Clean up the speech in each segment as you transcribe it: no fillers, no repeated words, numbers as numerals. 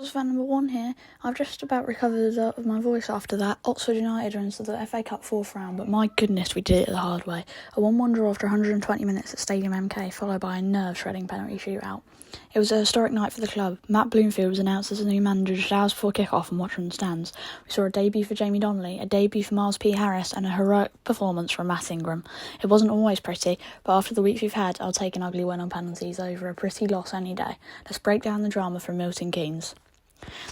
Wolves fan number 1 here. I've just about recovered my voice after that. Oxford United are into the FA Cup 4th round, but my goodness, we did it the hard way. A 1-1 draw after 120 minutes at Stadium MK, followed by a nerve-shredding penalty shootout. It was a historic night for the club. Matt Bloomfield was announced as the new manager just hours before kick-off and watched from the stands. We saw a debut for Jamie Donnelly, a debut for Miles P. Harris, and a heroic performance from Matt Ingram. It wasn't always pretty, but after the week we've had, I'll take an ugly win on penalties over a pretty loss any day. Let's break down the drama from Milton Keynes.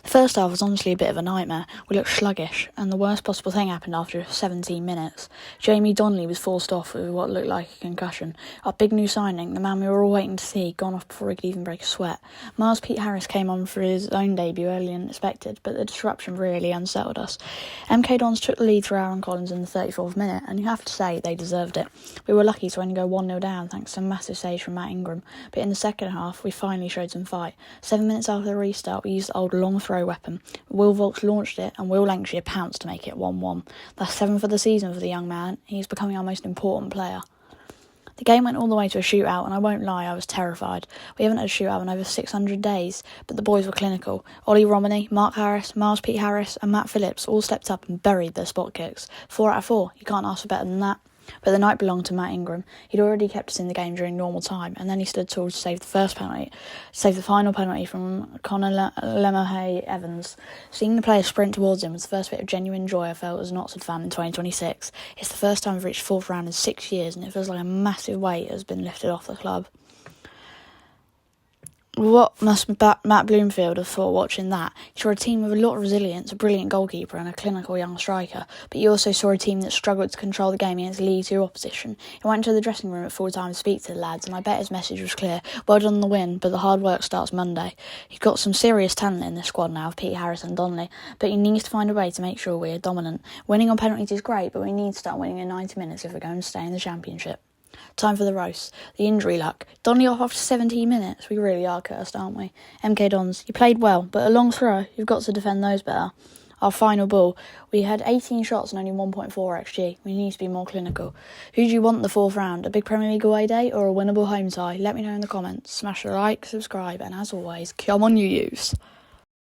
The first half was honestly a bit of a nightmare. We looked sluggish, and the worst possible thing happened after 17 minutes. Jamie Donnelly was forced off with what looked like a concussion. Our big new signing, the man we were all waiting to see, gone off before he could even break a sweat. Miles Pete Harris came on for his own debut earlier than expected, but the disruption really unsettled us. MK Dons took the lead through Aaron Collins in the 34th minute, and you have to say they deserved it. We were lucky to only go 1-0 down thanks to a massive save from Matt Ingram, but in the second half we finally showed some fight. 7 minutes after the restart, we used the old long throw weapon. Will Vaulks launched it and Will Lancashire pounced to make it 1-1. That's 7 for the season for the young man. He's becoming our most important player. The game went all the way to a shootout, and I won't lie, I was terrified. We haven't had a shootout in over 600 days, but the boys were clinical. Ollie Romney, Mark Harris, Miles Pete Harris and Matt Phillips all stepped up and buried their spot kicks. 4 out of 4, you can't ask for better than that. But the night belonged to Matt Ingram. He'd already kept us in the game during normal time, and then he stood tall to save the final penalty from Connor Lemohay Evans. Seeing the players sprint towards him was the first bit of genuine joy I felt as an Oxford fan in 2026. It's the first time we've reached 4th round in 6 years, and it feels like a massive weight has been lifted off the club. What must Matt Bloomfield have thought watching that? He saw a team with a lot of resilience, a brilliant goalkeeper and a clinical young striker, but he also saw a team that struggled to control the game against League 2 opposition. He went into the dressing room at full time to speak to the lads, and I bet his message was clear. Well done on the win, but the hard work starts Monday. He's got some serious talent in this squad now, with Pete Harris and Donnelly, but he needs to find a way to make sure we're dominant. Winning on penalties is great, but we need to start winning in 90 minutes if we're going to stay in the Championship. Time for the roast. The injury luck. Donnelly off after 17 minutes. We really are cursed, aren't we? MK Dons, you played well, but a long throw, you've got to defend those better. Our final ball. We had 18 shots and only 1.4 XG. We need to be more clinical. Who do you want the 4th round? A big Premier League away day or a winnable home tie? Let me know in the comments. Smash the like, subscribe, and as always, come on you youths.